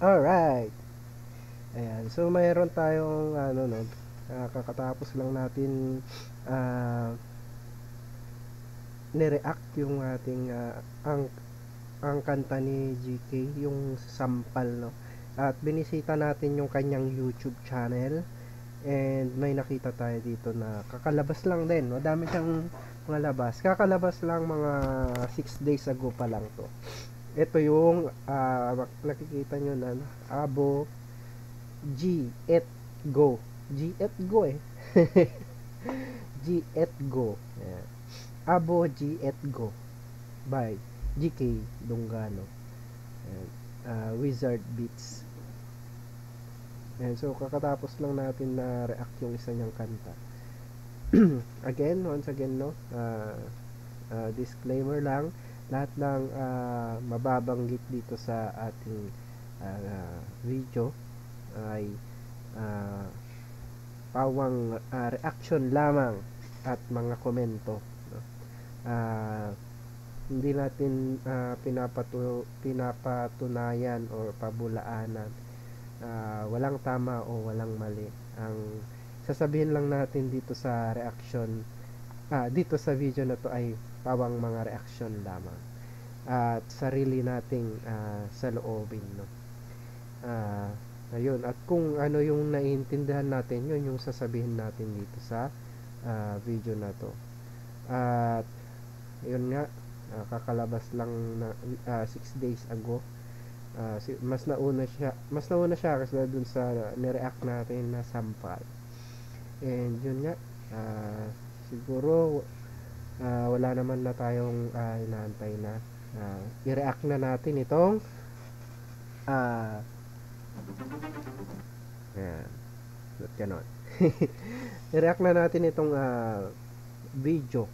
Alright. Ayan. So, mayroon tayong, ano, no, kakatapos lang natin, ah, nireact yung ating, ang kanta ni GK, yung sampal, no. At binisita natin yung kanyang YouTube channel. And may nakita tayo dito na kakalabas lang din. Madami siyang mga labas. Kakalabas lang mga 6 days ago pa lang to. Ito yung nakikita nyo na Abo G et Go. G et Go eh. G et Go. Ayan. Abo G et Go by GK Dungano. Ayan. Wizard Beats. Ayan. So kakatapos lang natin na react yung isa niyang kanta. Once again, no, disclaimer lang, lahat ng mababanggit dito sa ating video ay pawang reaction lamang at mga komento, no? Hindi natin pinapatunayan o pabulaanan, walang tama o walang mali. Ang sasabihin lang natin dito sa reaction, dito sa video na to ay pawang mga reaction lamang at sarili nating saloobin, no. Ayun, at kung ano yung naiintindihan natin, yun yung sasabihin natin dito sa video na to. At yun nga, kakalabas lang na 6 days ago. Mas nauna siya kasi dun sa nireact natin na sampal. And yun nga, siguro wala naman na tayong inaantay na, i-react na natin itong ayan, not ganon. I-react na natin itong video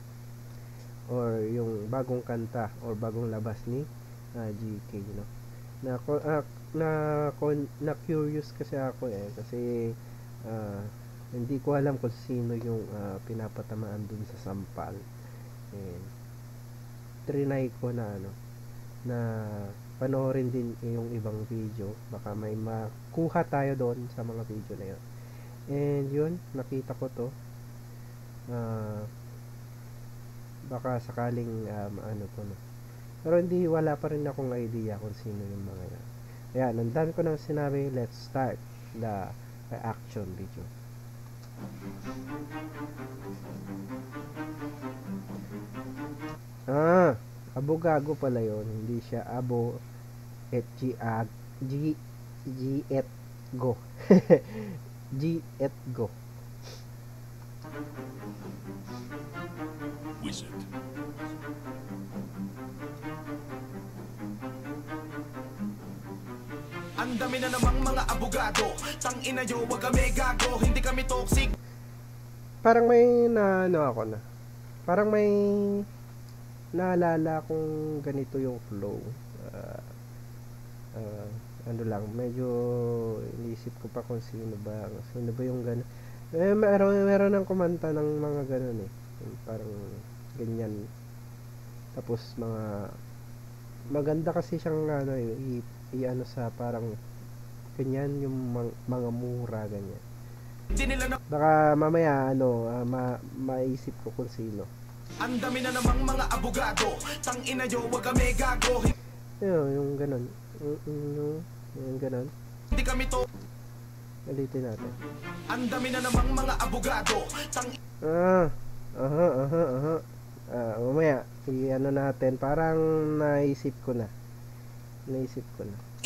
or yung bagong kanta or bagong labas ni GK, no. Na curious kasi ako kasi hindi ko alam kung sino yung pinapatamaan dun sa sampal. And trinay ko na na panoorin din yung ibang video, baka may makuha tayo doon sa mga video na yun. And yun, nakita ko to, baka sakaling to, no. Pero wala pa rin akong idea kung sino yung mga yan. Ayan, ang dami ko nang sinabi. Let's start the reaction video. Abogago pala yon, hindi siya Abo et G et Go. G et Go. Wizard. Ang dami na namang mga abogado. Tang ina nyo, wag kami gago. Hindi kami toxic. Parang may Parang may naalala kung ganito yung flow. Medyo inisip ko pa kung sino ba yung gano'n. Meron ng kumanta ng mga gano'n parang ganyan. Tapos maganda kasi siyang sa parang ganyan yung mga mura ganyan. Baka mamaya maisip ko kung sino. Ang dami na namang mga abogado. Tang ina nyo, wag kami gago. Yung ganun. Yung ganun. Hindi kami to. Ulitin natin. Ang dami na namang mga abogado. Tang mamaya natin, parang naisip ko na.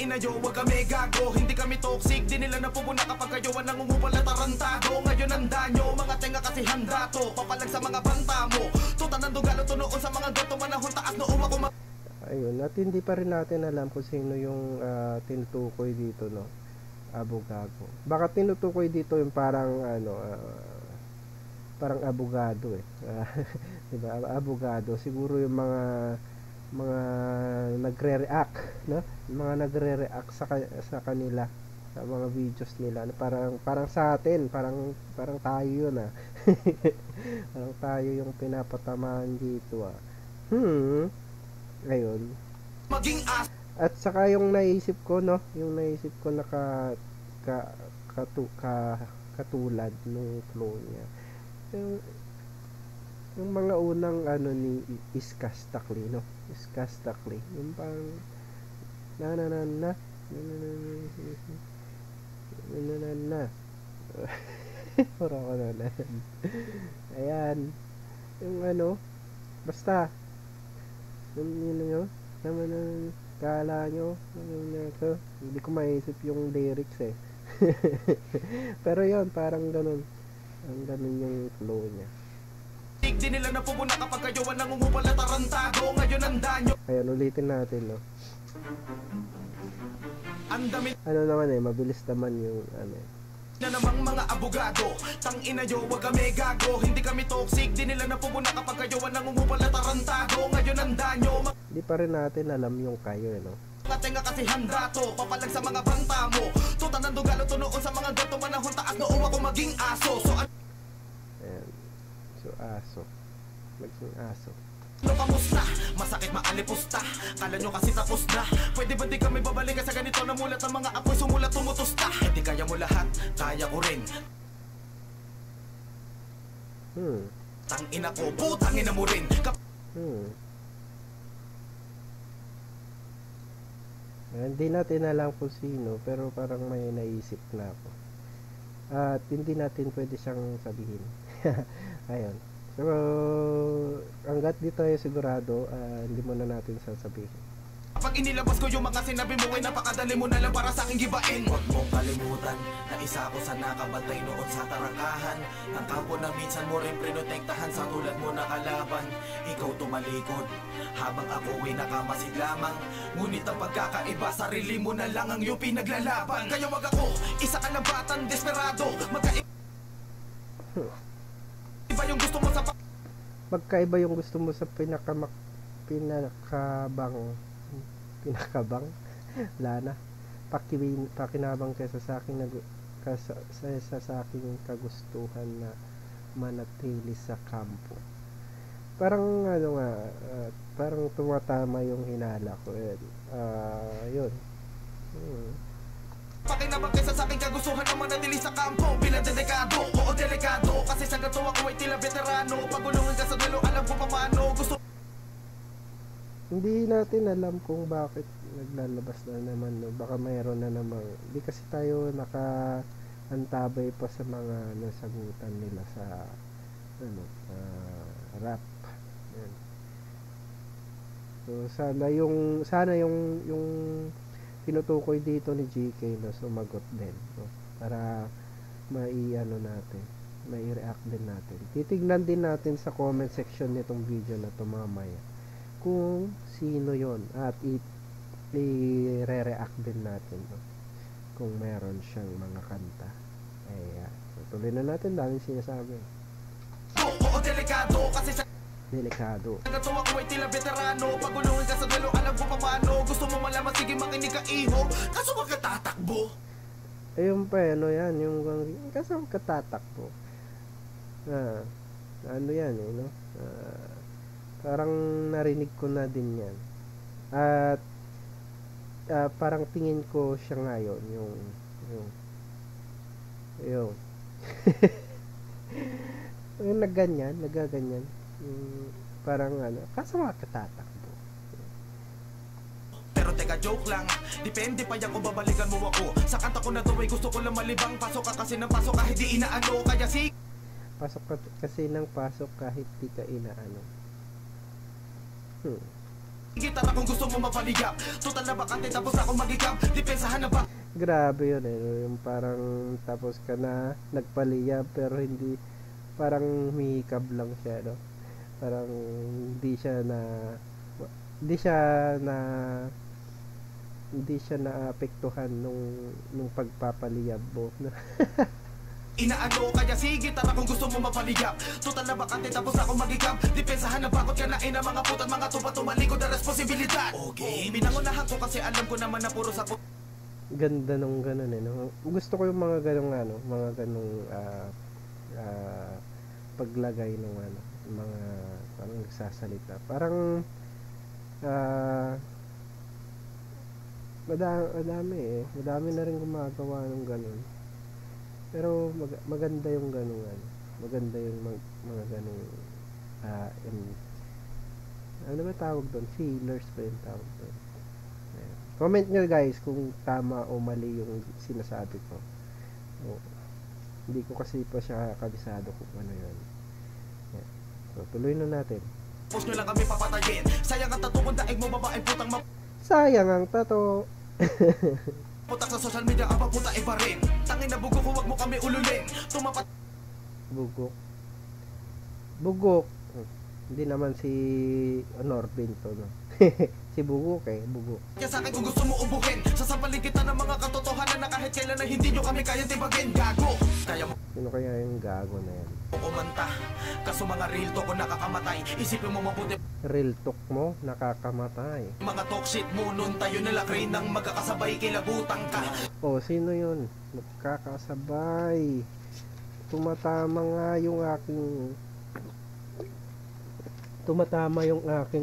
Ina nyo, wag kami gago. Hindi kami toxic. Di nila napupuna kapag kayo ang nangungupal na tarantado. Ngayon ang danyo, mga tenga kasi handa to. Papalag sa mga banta mo. Tutan ng dugalo tunoon sa mga gato. Manahon taas noong ako ayun, at hindi pa rin natin alam kung sino yung tinutukoy dito, no. Abogago. Baka tinutukoy dito yung parang parang abogado diba? Abogado siguro yung mga nagre-react, no? Mga nagre-react sa kanila, sa mga videos nila, parang sa atin, parang tayo yun parang tayo yung pinapatamaan dito ayun. maging At saka yung naisip ko, no, yung naisip ko na ka, katulad nung flow niya. Yung, yung mga unang ano ni Iskastakli, no? Iskastakli. Yung pang na na na na na na na puro ako na ayan yung ano basta yun nyo naman ang kala nyo hindi ko maisip yung lyrics eh pero yun parang ganun ang ganun yung flow niya. Di nila napupuna kapag kayo ang nangungupal at tarantado. Ngayon ang danyo. Ayan, ulitin natin, no? Ang dami Ano naman eh, mabilis naman yung ano eh. na namang mga abogado. Tangina nyo, wag kami gago. Hindi kami toxic, di nila napupuna kapag kayo ang nangungupal at tarantado. Ngayon ang danyo. Hindi pa rin natin alam yung kayo eh, no? Mga tenga kasi handa to, papalag sa mga banta mo. Tutan ng dugalo to noon sa mga gato manahon taas noong ako maging aso. So Ayan. So, aso. Naging aso. ano kamusta? Masakit maalipusta. Kala nyo kasi tapos na. Pwede ba di kami babalik sa ganito na mulat ng mga apoy sumulat tumutusta? Hindi kaya mo lahat, kaya ko rin. Tangina ko, putangina mo rin. Hindi natin alam kung sino, pero parang may naisip na ako. At hindi natin pwede siyang sabihin. Ayun. So, hanggat di tayo sigurado, hindi muna natin sasabihin. Kapag inilabas ko yung mga sinabi mo ay napakadali mo na lang para sa aking gibain. Huwag mong kalimutan na isa ako sa nakabantay noon sa tarangkahan. Ang kampo na minsan mo rin prinotektahan sa tulad mo na kalaban. Ikaw tumalikod habang ako ay nakamasid lamang. Ngunit ang pagkakaiba, sarili mo na lang ang iyong pinaglalaban. Kaya wag ako, isa ka na batang desperado. Iba yung gusto mo sa Magkaiba yung gusto mo sa pinakabang lana pakinabang kaysa sa aking sa aking kagustuhan na manatili sa kampo. Parang ano nga, parang tumatama yung hinala ko. Yun. pakinabang kaysa sa aking kagustuhan na manatili sa kampo. Bilang dedikado, oo delikado. Kasi sa gato ako ay tila veterano. Pagulungan ka sa duelo, alam ko paano. Gusto Hindi natin alam kung bakit naglalabas na naman, no? Baka mayroon na namang hindi kasi tayo nakaantabay pa sa mga nasagutan nila sa ano, rap. Yan. So sana yung tinutukoy dito ni GK na sumagot din, no? Para mai-ano natin, mai-react din natin. Titignan din natin sa comment section nitong video na to mamaya kung sino yon at i-re-react din natin, no? Kung meron siyang mga kanta. Ayan. So, tuloy na natin, daming sinasabi. oo delikado. Kasi sa Delikado. gato ako ay tila veterano. Pagulungan ka sa duelo, alam ko paano. Gusto mo malaman, sige makinig ka iho. Kaso wag ka tatakbo. Ayun pa, ano yan, yung kasi katatakbo. Ano yan, eh, no? Parang narinig ko na din yan. At parang tingin ko siya ngayon yung yung nagaganyan parang ano, kaso nga katatakbo. Pero teka, joke lang. Depende pa yan kung babalikan mo ako. Sa kanta ko na to ay gusto ko lang malibang. Pasok ka kasi ng pasok kahit di inaano. Kaya Pasok ka kasi ng pasok kahit di ka inaano. gitara kung gusto mo mapaligap. Total na bakante tapos ako magigap. Depensahan na ba? Grabe yun eh, yung parang tapos ka na nagpaliyab pero hindi, parang humihikab lang siya, no? Parang hindi siya naapektuhan nung pagpapaliyab mo, no? Inaano kaya sige tara kung gusto mo mapaligap. Total na bakante tapos ako magigap. Depensahan na bakot ka na ina mga putat mga tupa tumalikod na responsibilidad. Okay, binangunahan ko kasi alam ko naman na puro sa Ganda nung ganun eh, no? Gusto ko yung mga ganung ano, mga ganung paglagay ng ano, mga parang nagsasalita. Parang madami eh. Madami na rin gumagawa ng ganun. Pero maganda yung ganun. Maganda yung mga ganung ano ba tawag doon? Feelers ba yung tawag doon? Ayan. Comment nyo guys kung tama o mali yung sinasabi ko. Hindi ko kasi pa siya kabisado kung ano yun. Ayan. So, tuloy na natin. Post nyo lang kami papatayin. Sayang ang tato kung daig mo babaeng putang Sayang ang tato. putak sa social media, ang paputa iba rin. Tangin na bugok, huwag mo kami ululin. Tumapat Bugok. Hindi naman si Norbin to, no? Si Bugok eh, Bugok. kaya sa akin kung gusto mo ubuhin. Sasampalin kita ng mga katotohanan na kahit kailan na hindi nyo kami kaya tibagin. Gago. Kaya mo Sino kaya yung gago na yan? kumanta. Kaso mga real to ko nakakamatay. Isipin mo mabuti. Real talk mo, nakakamatay. Mga talk shit mo nun tayo nilakray ng magkakasabay kilabutan ka. Oh, sino yun? Magkakasabay. Tumatama nga yung aking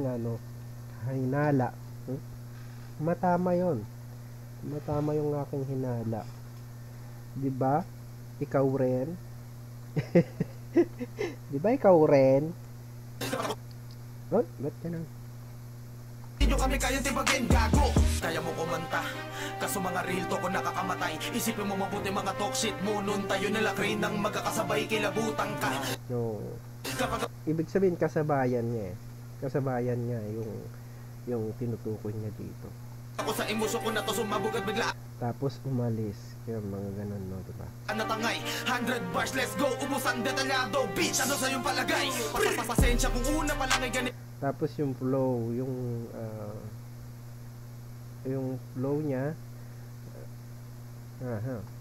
ano, hinala. Matama yon. Matama yung aking hinala. 'Di ba? Ikaw rin. 'Di ba ikaw rin? Oh, ba't ganun? Hindi nyo kami kaya tibagin. Gago. Kaya mo kumanta. Kaso mga real to ko nakakamatay. Isipin mo mabuti mga talk shit mo nun tayo nilakray ng magkakasabay kilabutan ka. No. Kapag Ibig sabihin kasabayan niya eh. Kasabayan niya yung tinutukoy niya dito. ako sa emosyon ko na to sumabog at bigla Tapos umalis. Yung mga ganun, no, diba? natangay 100 bars, let's go. Ubusan detalyado. Bitch, ano sa yung palagay? Pasensya kung una pa lang ay ganito. Tapos yung flow, yung flow niya.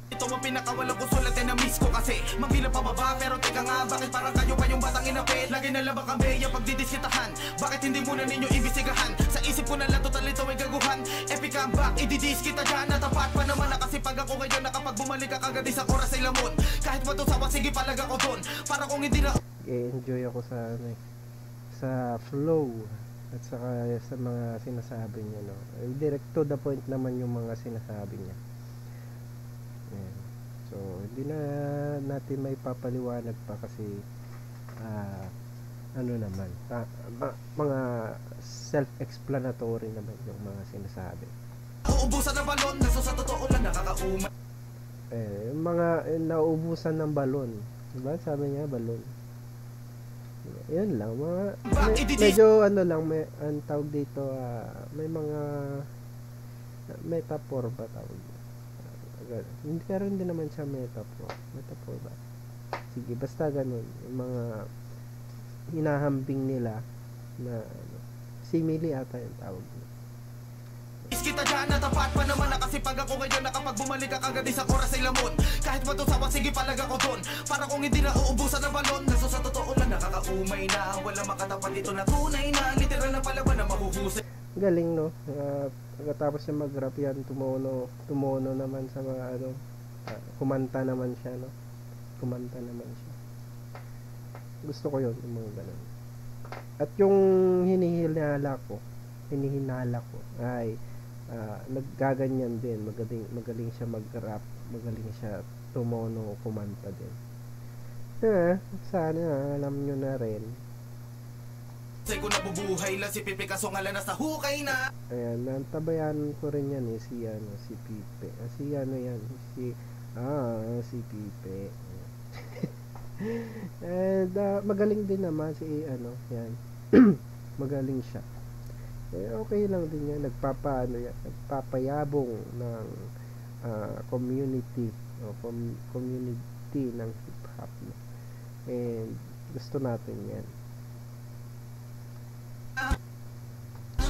Ito ang pinakawalang kusulat na miss ko kasi Magbilang pababa pero teka nga bakit parang kayo pa yung batang inapit Lagi na lang baka yung pagdidiskitahan Bakit hindi muna ninyo imbisigahan Sa isip ko na lang total ito ay gaguhan Epic comeback, ididis kita dyan Natapat pa naman nakasipag ako ngayon na kapag bumalik ka kagad sa oras ay lamon Kahit matusawa sige palag ako dun Para kung hindi na enjoy ako sa flow at saka sa mga sinasabi niya, no. Direct to the point naman yung mga sinasabi niya. Ayan. So, hindi na natin may papaliwanag pa kasi ano naman, mga self-explanatory naman yung mga sinasabi. uubusan ng balon Naso sa totoo lang nakakaumay Yung mga nauubusan ng balon. Diba? Sabi niya, balon. Yan lang. Medyo ano lang, ang tawag dito, may mga metaphor ba tawag? Hindi, pero hindi naman siya metaphor. Metaphor ba? Sige, basta ganun. Yung mga hinahambing nila na simile ata yung tawag nila. Kita dyan natapat pa naman nakasipag ako ngayon na kapag bumalik ka kagad sa oras ay lamon Kahit matusawa sige palag ako dun Para kung hindi na uubusan ng balon Naso sa totoo lang nakakaumay na Wala makatapat dito na tunay na Literal na palaban na mahuhusay Galing, no? Pagkatapos niya mag-rap yan, tumuno naman sa mga ano, kumanta naman siya, no? Kumanta naman siya. Gusto ko yun, yung mga ganun. At yung hinihinala ko ay naggaganyan din. Magaling siya mag-rap, magaling siya tumuno, kumanta din. Sana alam nyo na rin. Say ko nabubuhay lang si Pipe kaso nga lang nasa hukay na Ayan, nantabayan ko rin yan eh, si Pipe. Si Pipe. And magaling din naman si yan. Magaling siya. Okay lang din yan, nagpapayabong ng community ng hip hop. And gusto natin yan.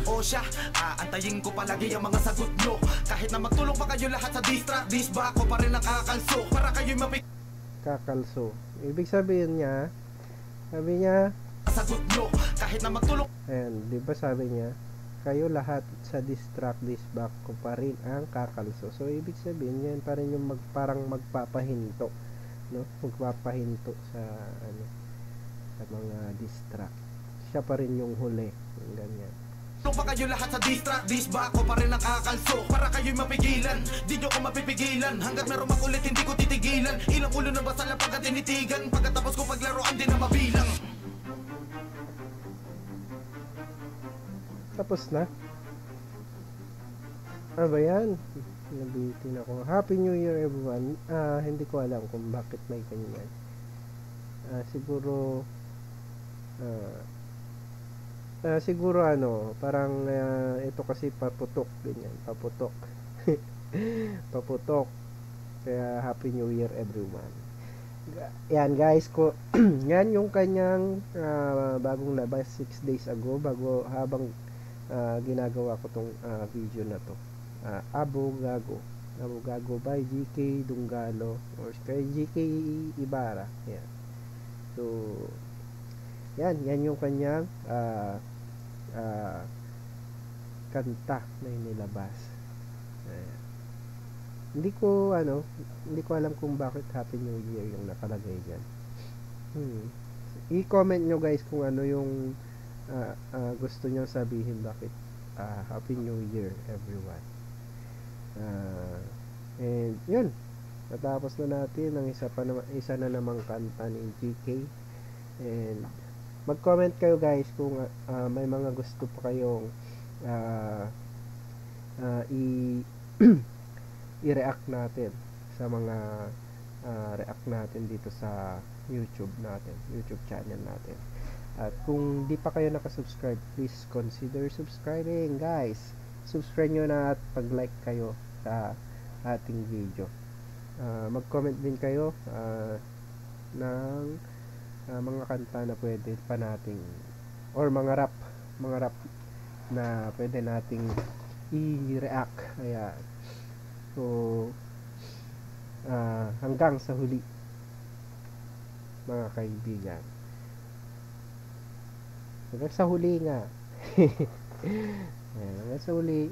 O siya, aantayin ko palagi ang mga sagot nyo Kahit na magtulong pa kayo lahat sa distract Dis ba ako pa rin nakakalso Para kayo'y kakalso. Ibig sabihin niya, sabi niya, sagot nyo Kahit na magtulong ayan, di ba sabi niya, kayo lahat sa distract disback ko pa rin ang kakalso. So, ibig sabihin yan pa rin yung parang magpapahinto, no? Magpapahinto sa sa mga distract. Siya pa rin yung huli, yung ganyan. pa kayo lahat sa distract, dis ba ako pa rin nakakalso para kayo'y mapigilan, di nyo ko mapipigilan. Hanggat meron makulit hindi ko titigilan. Ilang ulo na basta lang pagkat tinitigan, pagkatapos ko paglaruan din na mabilang. Tapos na? Ano ba yan? Nabitin ako. Happy New Year everyone. Hindi ko alam kung bakit may ganyan. Siguro siguro parang ito kasi paputok ganyan, paputok. Paputok. Kaya Happy New Year everyone. Yan guys ko. Yan yung kanyang bagong labas 6 days ago habang ginagawa ko tong video na to. Abogago by GK Dunggalo or kay GK Ibarra. Yan. So yan yung kanyang kanta na inilabas. Ayan. Hindi ko alam kung bakit Happy New Year yung nakalagay diyan. I-comment nyo guys kung ano yung gusto nyo sabihin bakit Happy New Year everyone. And yun, natapos na natin ang isa na namang kanta ni GK. And mag-comment kayo guys kung may mga gusto pa kayong i-react natin sa mga react natin dito sa YouTube channel natin. At kung di pa kayo nakasubscribe, please consider subscribing guys. Subscribe nyo na at pag-like kayo sa ating video. Mag-comment din kayo ng mga kanta na pwede pa nating or mga rap na pwede nating i-react. Ayan. So hanggang sa huli mga kaibigan. Hanggang sa huli nga. Ayan, hanggang sa huli.